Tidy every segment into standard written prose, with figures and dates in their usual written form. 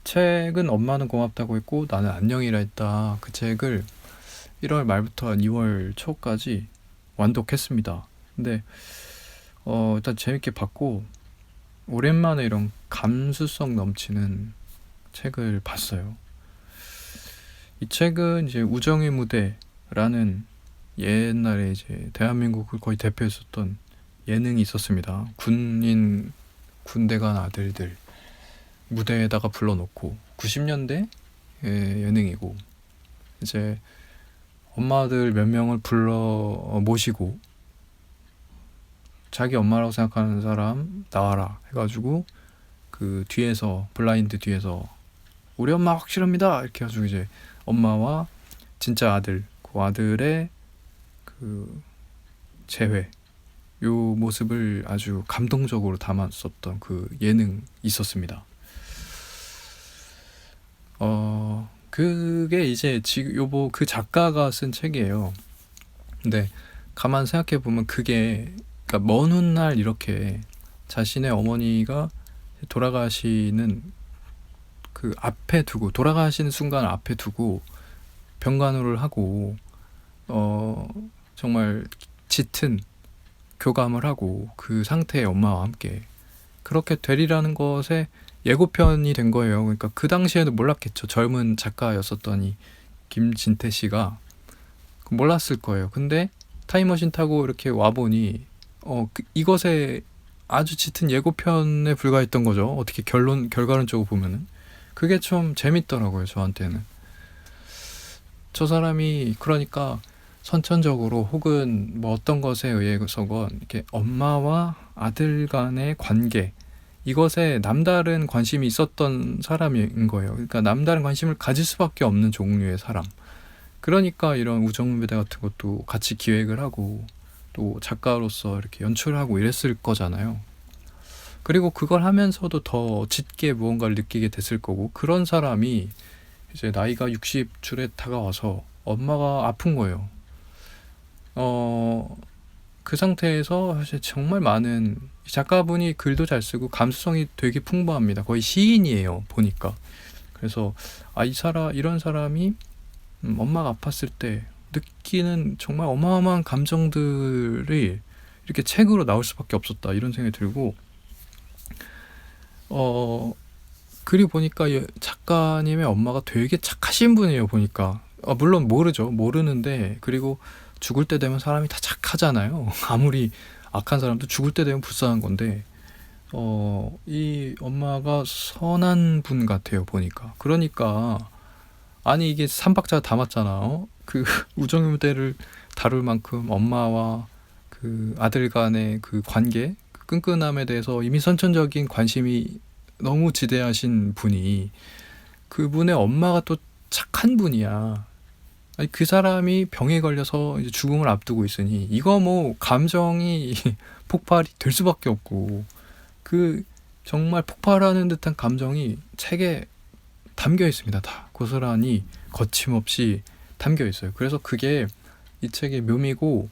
책은 엄마는 고맙다고 했고 나는 안녕이라 했다. 그 책을 1월 말부터 한 2월 초까지 완독했습니다. 근데 일단 재밌게 봤고 오랜만에 이런 감수성 넘치는 책을 봤어요. 이 책은 이제 우정의 무대라는 옛날에 이제 대한민국을 거의 대표했었던 예능이 있었습니다. 군대 간 아들들 무대에다가 불러놓고 90년대 예능이고 이제 엄마들 몇 명을 불러 모시고 자기 엄마라고 생각하는 사람 나와라 해가지고 그 뒤에서 블라인드 뒤에서 우리 엄마 확실합니다 이렇게 해가지고 이제 엄마와 진짜 아들 그 아들의 그 재회 요 모습을 아주 감동적으로 담았었던 그 예능 있었습니다. 그게 이제 지금 요거 그 작가가 쓴 책이에요. 근데 가만 생각해 보면 그게 그러니까 먼 훗날 이렇게 자신의 어머니가 돌아가시는 그 앞에 두고 돌아가시는 순간을 앞에 두고 병간호를 하고 정말 짙은 교감을 하고 그 상태의 엄마와 함께 그렇게 되리라는 것에 예고편이 된 거예요. 그러니까 그 당시에도 몰랐겠죠. 젊은 작가였었던 이 김진태 씨가 몰랐을 거예요. 근데 타임머신 타고 이렇게 와보니 이것에 아주 짙은 예고편에 불과했던 거죠. 어떻게 결과론적으로 보면은 그게 좀 재밌더라고요. 저한테는 저 사람이 그러니까 선천적으로 혹은 뭐 어떤 것에 의해서건 이렇게 엄마와 아들 간의 관계 이것에 남다른 관심이 있었던 사람인 거예요. 그러니까 남다른 관심을 가질 수밖에 없는 종류의 사람. 그러니까 이런 우정무대 같은 것도 같이 기획을 하고 또 작가로서 이렇게 연출하고 이랬을 거잖아요. 그리고 그걸 하면서도 더 짙게 무언가를 느끼게 됐을 거고 그런 사람이 이제 나이가 60줄에 다가와서 엄마가 아픈 거예요. 그 상태에서 사실 정말 많은 작가분이 글도 잘 쓰고 감수성이 되게 풍부합니다. 거의 시인이에요, 보니까. 그래서 이런 사람이 엄마가 아팠을 때 느끼는 정말 어마어마한 감정들이 이렇게 책으로 나올 수밖에 없었다 이런 생각이 들고 그리고 보니까 작가님의 엄마가 되게 착하신 분이에요. 보니까 물론 모르는데 그리고 죽을 때 되면 사람이 다 착하잖아요. 아무리 악한 사람도 죽을 때 되면 불쌍한 건데 이 엄마가 선한 분 같아요. 보니까 그러니까 아니 이게 3박자 담았잖아. 그 우정의 무대를 다룰 만큼 엄마와 그 아들 간의 그 관계 그 끈끈함에 대해서 이미 선천적인 관심이 너무 지대하신 분이 그분의 엄마가 또 착한 분이야. 아니, 그 사람이 병에 걸려서 이제 죽음을 앞두고 있으니 이거 뭐 감정이 폭발이 될 수밖에 없고 그 정말 폭발하는 듯한 감정이 책에 담겨 있습니다. 다 고스란히 거침없이 담겨 있어요. 그래서 그게 이 책의 묘미고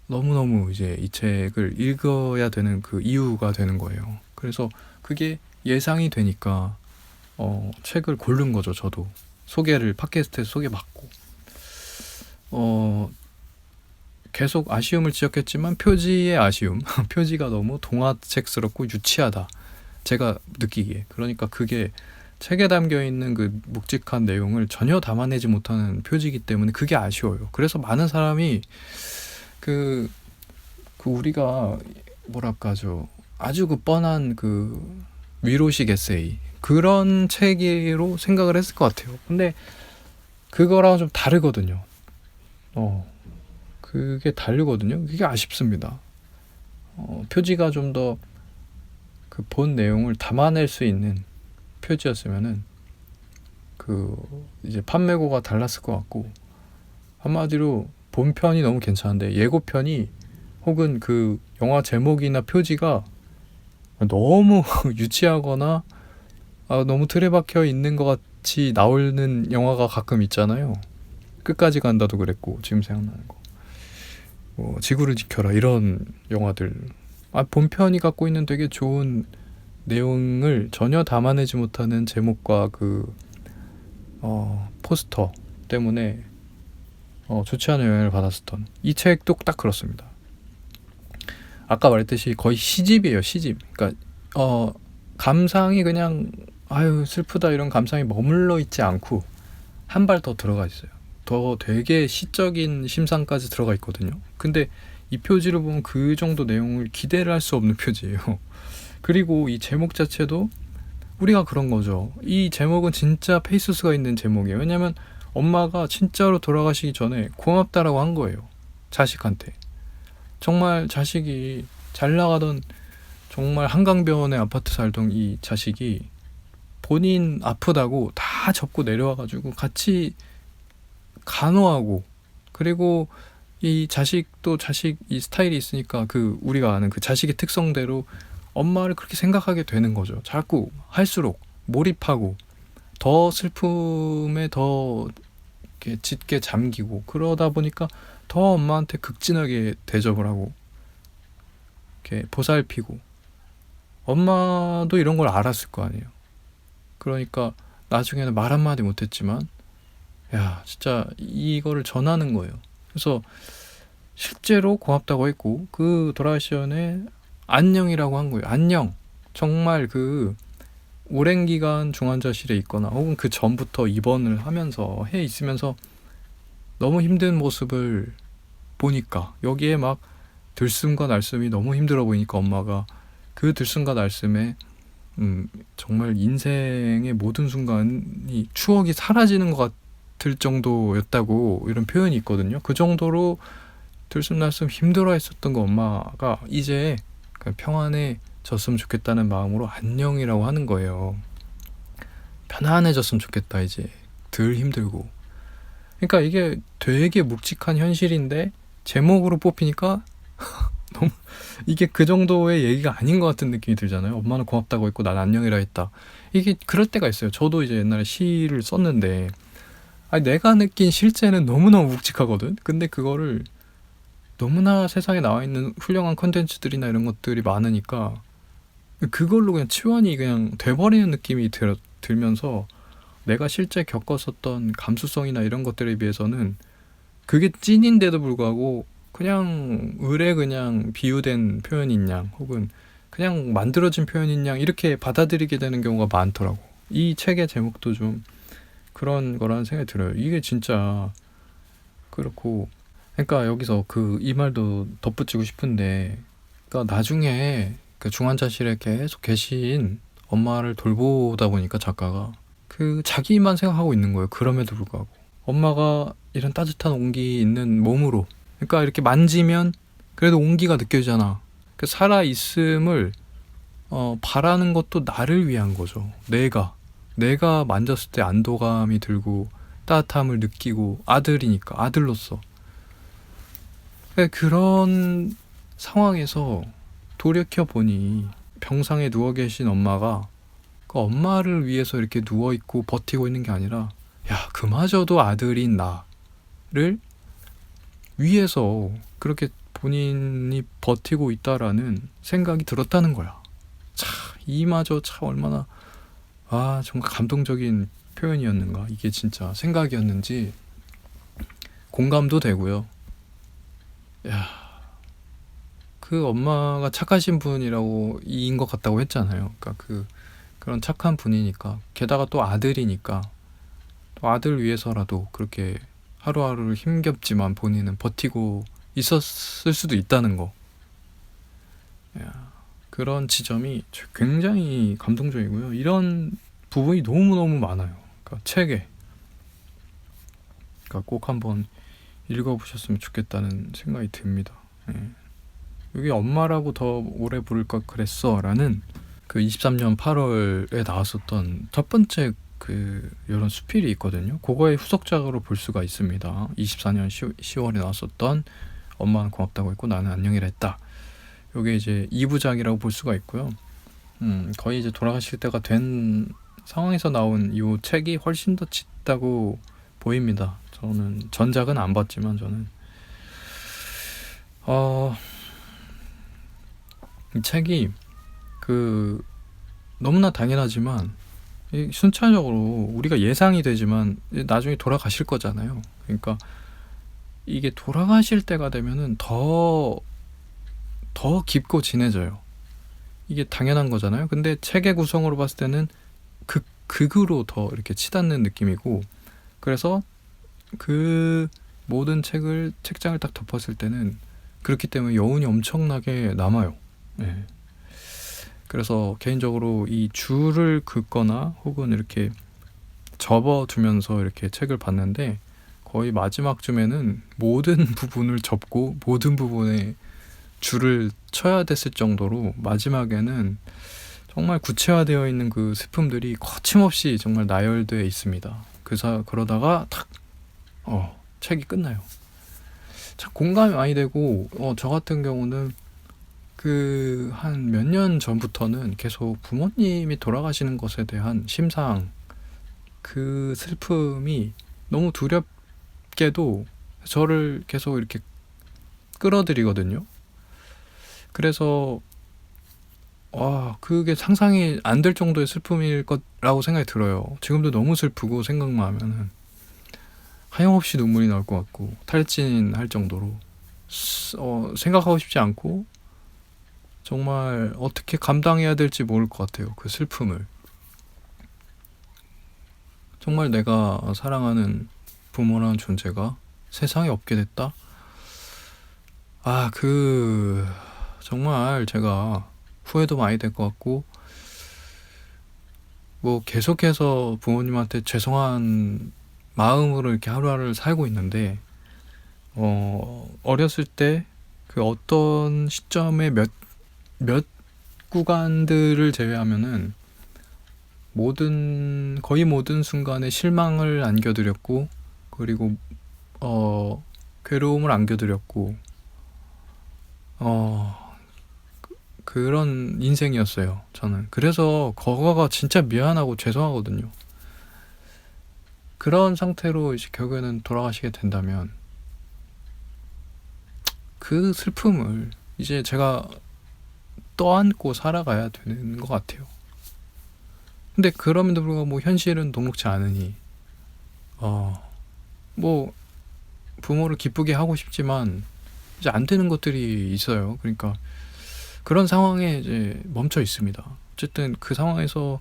너무너무 이제 이 책을 읽어야 되는 그 이유가 되는 거예요. 그래서 그게 예상이 되니까 책을 고른 거죠. 저도 팟캐스트에서 소개받고 계속 아쉬움을 지적했지만 표지의 아쉬움 표지가 너무 동화책스럽고 유치하다 제가 느끼기에. 그러니까 그게 책에 담겨있는 그 묵직한 내용을 전혀 담아내지 못하는 표지이기 때문에 그게 아쉬워요. 그래서 많은 사람이 그 우리가 뭐랄까죠 아주 그 뻔한 그 위로식 에세이 그런 책으로 생각을 했을 것 같아요. 근데 그거랑 좀 다르거든요. 그게 다르거든요. 그게 아쉽습니다. 표지가 좀 더 그 본 내용을 담아낼 수 있는 표지였으면은 그 이제 판매고가 달랐을 것 같고 한마디로 본편이 너무 괜찮은데 예고편이 혹은 그 영화 제목이나 표지가 너무 유치하거나 너무 틀에 박혀 있는 것 같이 나오는 영화가 가끔 있잖아요. 끝까지 간다도 그랬고 지금 생각나는 거 지구를 지켜라 이런 영화들 본편이 갖고 있는 되게 좋은 내용을 전혀 담아내지 못하는 제목과 그 포스터 때문에 좋지 않은 영향을 받았었던 이 책도 딱 그렇습니다. 아까 말했듯이 거의 시집이에요, 시집. 그러니까 감상이 그냥 아유 슬프다 이런 감상이 머물러 있지 않고 한 발 더 들어가 있어요. 더 되게 시적인 심상까지 들어가 있거든요. 근데 이 표지를 보면 그 정도 내용을 기대를 할 수 없는 표지예요. 그리고 이 제목 자체도 우리가 그런 거죠. 이 제목은 진짜 페이소스가 있는 제목이에요. 왜냐면 엄마가 진짜로 돌아가시기 전에 고맙다라고 한 거예요. 자식한테. 정말 자식이 잘 나가던 정말 한강변에 아파트 살던 이 자식이 본인 아프다고 다 접고 내려와가지고 같이 간호하고, 그리고 이 자식도 자식 이 스타일이 있으니까 그 우리가 아는 그 자식의 특성대로 엄마를 그렇게 생각하게 되는 거죠. 자꾸 할수록 몰입하고 더 슬픔에 더 이렇게 짙게 잠기고, 그러다 보니까 더 엄마한테 극진하게 대접을 하고 이렇게 보살피고. 엄마도 이런 걸 알았을 거 아니에요. 그러니까 나중에는 말 한마디 못했지만 야 진짜 이거를 전하는 거예요. 그래서 실제로 고맙다고 했고 그 돌아가시 전에 안녕이라고 한 거예요. 안녕. 정말 그 오랜 기간 중환자실에 있거나 혹은 그 전부터 입원을 하면서 해 있으면서 너무 힘든 모습을 보니까, 여기에 막 들숨과 날숨이 너무 힘들어 보이니까 엄마가 그 들숨과 날숨에 정말 인생의 모든 순간이 추억이 사라지는 것 같을 정도였다고 이런 표현이 있거든요. 그 정도로 들숨날숨 힘들어 했었던 거 엄마가 이제 평안해졌으면 좋겠다는 마음으로 안녕이라고 하는 거예요. 편안해졌으면 좋겠다, 이제 덜 힘들고. 그러니까 이게 되게 묵직한 현실인데 제목으로 뽑히니까 너무 이게 그 정도의 얘기가 아닌 것 같은 느낌이 들잖아요. 엄마는 고맙다고 했고 난 안녕이라 했다. 이게 그럴 때가 있어요. 저도 이제 옛날에 시를 썼는데 내가 느낀 실제는 너무너무 묵직하거든. 근데 그거를 너무나 세상에 나와 있는 훌륭한 컨텐츠들이나 이런 것들이 많으니까 그걸로 그냥 치환이 그냥 돼버리는 느낌이 들면서 내가 실제 겪었었던 감수성이나 이런 것들에 비해서는 그게 찐인데도 불구하고 그냥 을에 그냥 비유된 표현인 양 혹은 그냥 만들어진 표현인 양 이렇게 받아들이게 되는 경우가 많더라고. 이 책의 제목도 좀 그런 거라는 생각이 들어요. 이게 진짜 그렇고, 그러니까 여기서 이 말도 덧붙이고 싶은데, 그러니까 나중에 그 중환자실에 계속 계신 엄마를 돌보다 보니까 작가가 자기만 생각하고 있는 거예요. 그럼에도 불구하고 엄마가 이런 따뜻한 온기 있는 몸으로, 그러니까 이렇게 만지면 그래도 온기가 느껴지잖아. 그 살아있음을 바라는 것도 나를 위한 거죠. 내가 만졌을 때 안도감이 들고 따뜻함을 느끼고, 아들이니까 아들로서. 그런 상황에서 돌이켜보니 병상에 누워 계신 엄마가 그 엄마를 위해서 이렇게 누워있고 버티고 있는 게 아니라 야 그마저도 아들인 나를 위해서 그렇게 본인이 버티고 있다라는 생각이 들었다는 거야. 이마저 참 얼마나 정말 감동적인 표현이었는가, 이게 진짜 생각이었는지 공감도 되고요. 그 엄마가 착하신 분이라고 이인 것 같다고 했잖아요. 그러니까 그런 착한 분이니까, 게다가 또 아들이니까 또 아들 위해서라도 그렇게 하루하루를 힘겹지만 본인은 버티고 있었을 수도 있다는 거. 그런 지점이 굉장히 감동적이고요. 이런 부분이 너무너무 많아요. 그러니까 책에. 그러니까 꼭 한번 읽어보셨으면 좋겠다는 생각이 듭니다. 여기 엄마라고 더 오래 부를 걸 그랬어 라는 그 23년 8월에 나왔었던 첫 번째 이런 수필이 있거든요. 그거의 후속작으로 볼 수가 있습니다. 24년 10월에 나왔었던 엄마는 고맙다고 했고 나는 안녕이라 했다. 요게 이제 2부작이라고 볼 수가 있고요. 거의 이제 돌아가실 때가 된 상황에서 나온 이 책이 훨씬 더 짙다고 보입니다. 저는 전작은 안 봤지만 저는 이 책이 너무나 당연하지만 순차적으로 우리가 예상이 되지만 나중에 돌아가실 거잖아요. 그러니까 이게 돌아가실 때가 되면은 더 깊고 진해져요. 이게 당연한 거잖아요. 근데 책의 구성으로 봤을 때는 극으로 더 이렇게 치닫는 느낌이고, 그래서 그 모든 책장을 딱 덮었을 때는 그렇기 때문에 여운이 엄청나게 남아요. 네. 그래서 개인적으로 이 줄을 긋거나 혹은 이렇게 접어두면서 이렇게 책을 봤는데, 거의 마지막쯤에는 모든 부분을 접고 모든 부분에 줄을 쳐야 됐을 정도로 마지막에는 정말 구체화되어 있는 그 슬픔들이 거침없이 정말 나열되어 있습니다. 그러다가 탁 책이 끝나요. 참 공감이 많이 되고, 저 같은 경우는 그 한 몇 년 전부터는 계속 부모님이 돌아가시는 것에 대한 심상, 그 슬픔이 너무 두렵게도 저를 계속 이렇게 끌어들이거든요. 그래서 그게 상상이 안 될 정도의 슬픔일 거라고 생각이 들어요. 지금도 너무 슬프고 생각만 하면은 하염없이 눈물이 나올 것 같고 탈진할 정도로 생각하고 싶지 않고 정말 어떻게 감당해야 될지 모를 것 같아요. 그 슬픔을. 정말 내가 사랑하는 부모라는 존재가 세상에 없게 됐다? 정말 제가 후회도 많이 될 것 같고, 뭐 계속해서 부모님한테 죄송한 마음으로 이렇게 하루하루를 살고 있는데, 어렸을 때 그 어떤 시점에 몇 구간들을 제외하면은 거의 모든 순간에 실망을 안겨드렸고, 그리고 괴로움을 안겨드렸고, 그런 인생이었어요, 저는. 그래서 그거가 진짜 미안하고 죄송하거든요. 그런 상태로 이제 결국에는 돌아가시게 된다면 그 슬픔을 이제 제가 떠안고 살아가야 되는 것 같아요. 근데 그럼에도 불구하고 뭐 현실은 녹록지 않으니 뭐 부모를 기쁘게 하고 싶지만 이제 안 되는 것들이 있어요. 그러니까 그런 상황에 이제 멈춰 있습니다. 어쨌든 그 상황에서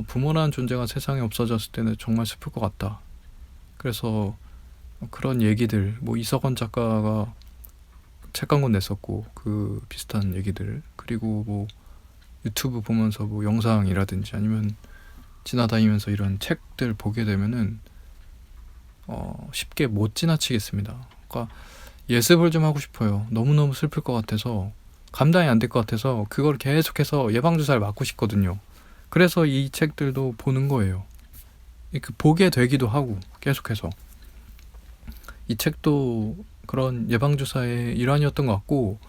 부모라는 존재가 세상에 없어졌을 때는 정말 슬플 것 같다. 그래서 그런 얘기들, 뭐 이석원 작가가 책 한 권 냈었고, 그 비슷한 얘기들, 그리고 뭐 유튜브 보면서 뭐 영상이라든지 아니면 지나다니면서 이런 책들 보게 되면은 쉽게 못 지나치겠습니다. 그러니까 예습을 좀 하고 싶어요. 너무너무 슬플 것 같아서, 감당이 안 될 것 같아서 그걸 계속해서 예방주사를 맞고 싶거든요. 그래서 이 책들도 보는 거예요. 보게 되기도 하고 계속해서. 이 책도 그런 예방주사의 일환이었던 것 같고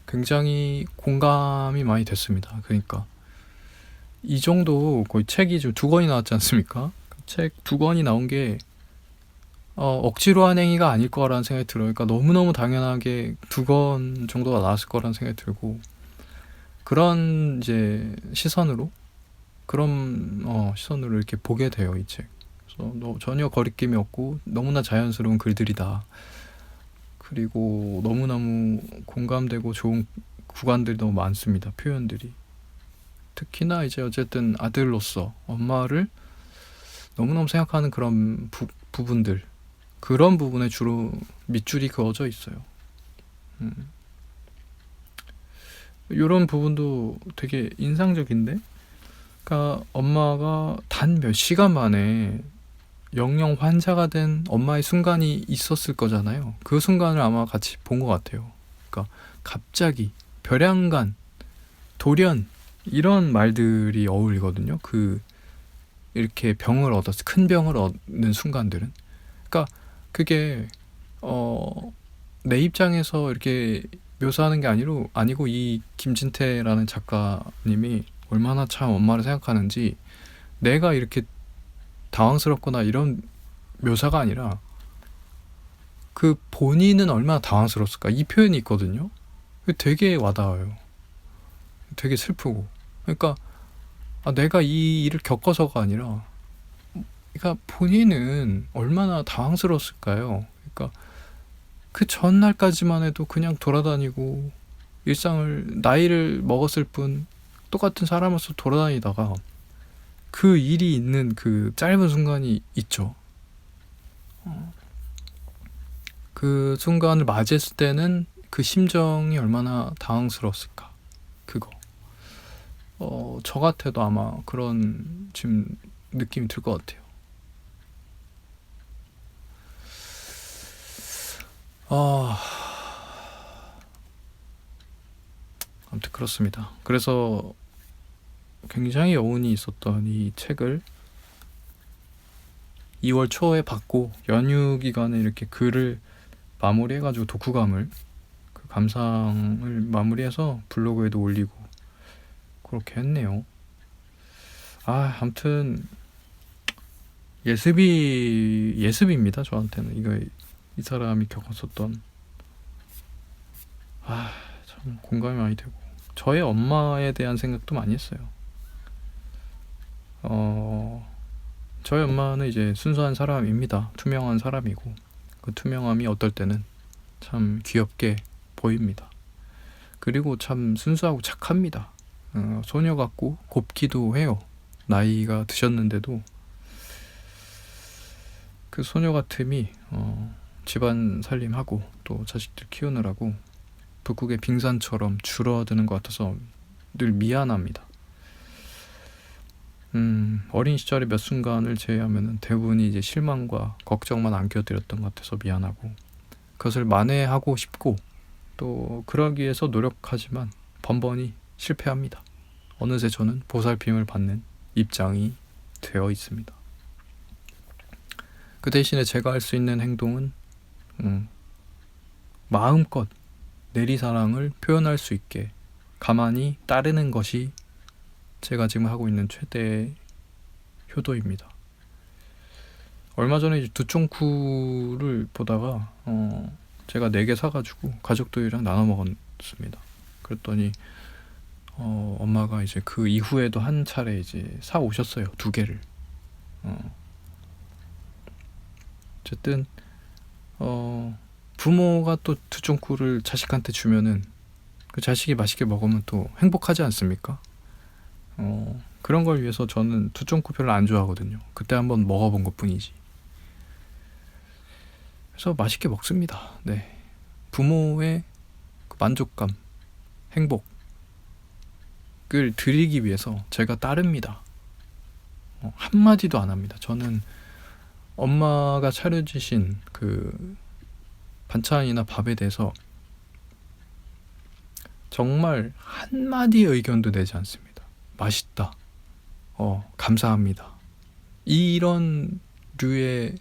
굉장히 공감이 많이 됐습니다. 그러니까 이 정도 거의 책이 좀 2권이 나왔지 않습니까? 책 2권이 나온 게 억지로 한 행위가 아닐 거라는 생각이 들어요. 그러니까 너무너무 당연하게 2권 정도가 나왔을 거라는 생각이 들고, 그런 이제 시선으로 이렇게 보게 돼요, 이 책. 그래서 전혀 거리낌이 없고 너무나 자연스러운 글들이다. 그리고 너무너무 공감되고 좋은 구간들이 너무 많습니다. 표현들이. 특히나 이제 어쨌든 아들로서 엄마를 너무너무 생각하는 그런 부분들, 그런 부분에 주로 밑줄이 그어져 있어요. 이런 부분도 되게 인상적인데, 그러니까 엄마가 단 몇 시간 만에 영영 환자가 된 엄마의 순간이 있었을 거잖아요. 그 순간을 아마 같이 본 것 같아요. 그러니까 갑자기 별양간, 돌연 이런 말들이 어울리거든요. 이렇게 큰 병을 얻는 순간들은. 그러니까 그게 내 입장에서 이렇게 묘사하는 게 아니고 이 김진태라는 작가님이 얼마나 참 엄마를 생각하는지, 내가 이렇게 당황스럽거나 이런 묘사가 아니라 그 본인은 얼마나 당황스럽을까, 이 표현이 있거든요. 되게 와닿아요. 되게 슬프고. 그러니까 내가 이 일을 겪어서가 아니라, 그러니까 본인은 얼마나 당황스러웠을까요? 그러니까 그 전날까지만 해도 그냥 돌아다니고 일상을 나이를 먹었을 뿐 똑같은 사람으로서 돌아다니다가 그 일이 있는 그 짧은 순간이 있죠. 그 순간을 맞이했을 때는 그 심정이 얼마나 당황스러웠을까. 그거. 저 같아도 아마 그런 지금 느낌이 들 것 같아요. 아무튼 그렇습니다. 그래서 굉장히 여운이 있었던 이 책을 2월 초에 받고 연휴 기간에 이렇게 글을 마무리해가지고 독후감을, 그 감상을 마무리해서 블로그에도 올리고 그렇게 했네요. 아무튼 예습입니다. 저한테는 이 사람이 겪었었던, 참 공감이 많이 되고 저의 엄마에 대한 생각도 많이 했어요. 저희 엄마는 이제 순수한 사람입니다. 투명한 사람이고 그 투명함이 어떨 때는 참 귀엽게 보입니다. 그리고 참 순수하고 착합니다. 소녀 같고 곱기도 해요. 나이가 드셨는데도 그 소녀 같음이 집안 살림하고 또 자식들 키우느라고 북극의 빙산처럼 줄어드는 것 같아서 늘 미안합니다. 어린 시절의 몇 순간을 제외하면 대부분이 이제 실망과 걱정만 안겨드렸던 것 같아서 미안하고, 그것을 만회하고 싶고 또 그러기 위해서 노력하지만 번번이 실패합니다. 어느새 저는 보살핌을 받는 입장이 되어 있습니다. 그 대신에 제가 할 수 있는 행동은 마음껏 내리사랑을 표현할 수 있게 가만히 따르는 것이 제가 지금 하고 있는 최대의 효도입니다. 얼마 전에 이제 두쫑쿠를 보다가 제가 4개 사가지고 가족들이랑 나눠 먹었습니다. 그랬더니 엄마가 이제 그 이후에도 한 차례 이제 사 오셨어요. 2개를. 어쨌든 부모가 또 두쫑쿠를 자식한테 주면은 그 자식이 맛있게 먹으면 또 행복하지 않습니까? 그런 걸 위해서 저는 두쫑쿠 별로 안 좋아하거든요. 그때 한번 먹어본 것 뿐이지. 그래서 맛있게 먹습니다. 네. 부모의 그 만족감, 행복을 드리기 위해서 제가 따릅니다. 한마디도 안 합니다. 저는 엄마가 차려주신 그 반찬이나 밥에 대해서 정말 한마디 의견도 내지 않습니다. 맛있다. 감사합니다. 이런 류의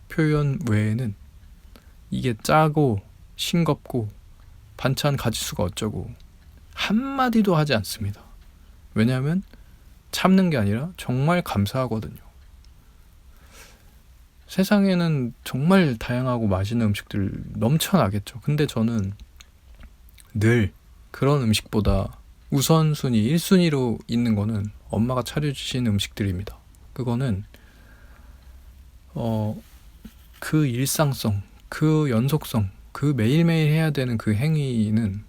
표현 외에는 이게 짜고 싱겁고 반찬 가짓수가 어쩌고 한마디도 하지 않습니다. 왜냐하면 참는 게 아니라 정말 감사하거든요. 세상에는 정말 다양하고 맛있는 음식들 넘쳐나겠죠. 근데 저는 늘 그런 음식보다 우선순위 1순위로 있는 거는 엄마가 차려주신 음식들입니다. 그거는 그 일상성, 그 연속성, 그 매일매일 해야 되는 그 행위는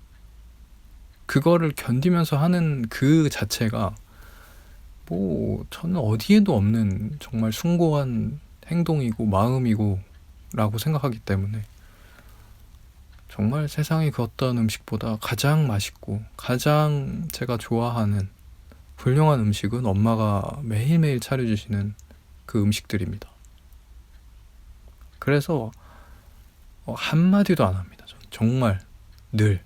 그거를 견디면서 하는 그 자체가 저는 어디에도 없는 정말 숭고한 행동이고 마음이고 라고 생각하기 때문에 정말 세상에 그 어떤 음식보다 가장 맛있고 가장 제가 좋아하는 훌륭한 음식은 엄마가 매일매일 차려주시는 그 음식들입니다. 그래서 한마디도 안 합니다. 저는 정말 늘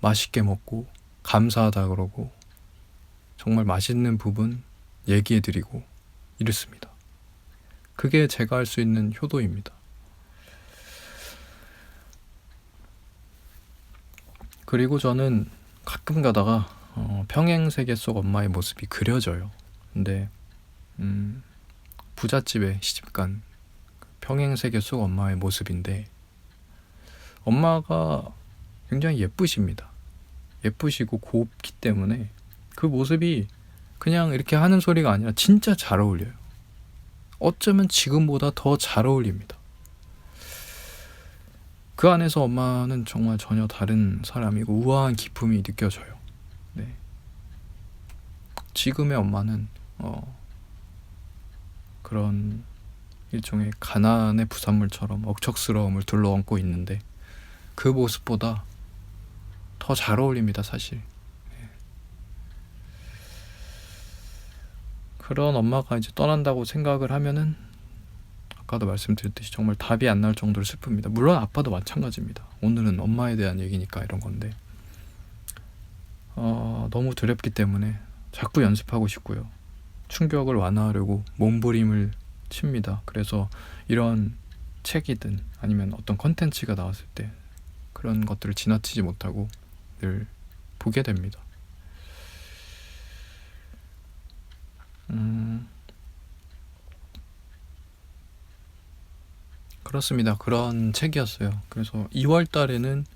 맛있게 먹고 감사하다 그러고 정말 맛있는 부분 얘기해드리고 이렇습니다. 그게 제가 할 수 있는 효도입니다. 그리고 저는 가끔 가다가 평행세계 속 엄마의 모습이 그려져요. 근데 부잣집에 시집간 평행세계 속 엄마의 모습인데 엄마가 굉장히 예쁘십니다. 예쁘시고 곱기 때문에 그 모습이 그냥 이렇게 하는 소리가 아니라 진짜 잘 어울려요. 어쩌면 지금보다 더 잘 어울립니다. 그 안에서 엄마는 정말 전혀 다른 사람이고 우아한 기품이 느껴져요. 네. 지금의 엄마는 그런 일종의 가난의 부산물처럼 억척스러움을 둘러안고 있는데 그 모습보다 더 잘 어울립니다, 사실. 네. 그런 엄마가 이제 떠난다고 생각을 하면은 아까도 말씀드렸듯이 정말 답이 안 나올 정도로 슬픕니다. 물론 아빠도 마찬가지입니다. 오늘은 엄마에 대한 얘기니까 이런 건데 너무 두렵기 때문에 자꾸 연습하고 싶고요. 충격을 완화하려고 몸부림을 칩니다. 그래서 이런 책이든 아니면 어떤 컨텐츠가 나왔을 때 그런 것들을 지나치지 못하고 늘 보게 됩니다. 그렇습니다. 그런 책이었어요. 그래서 2월 달에는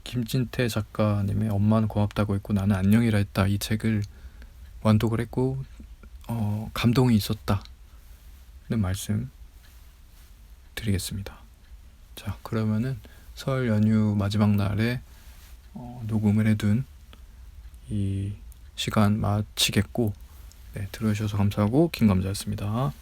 김진태 작가님의 엄마는 고맙다고 했고 나는 안녕이라 했다, 이 책을 완독을 했고 감동이 있었다는 말씀 드리겠습니다. 자, 그러면은 설 연휴 마지막 날에 녹음을 해둔 이 시간 마치겠고, 네, 들어주셔서 감사하고 김감자였습니다.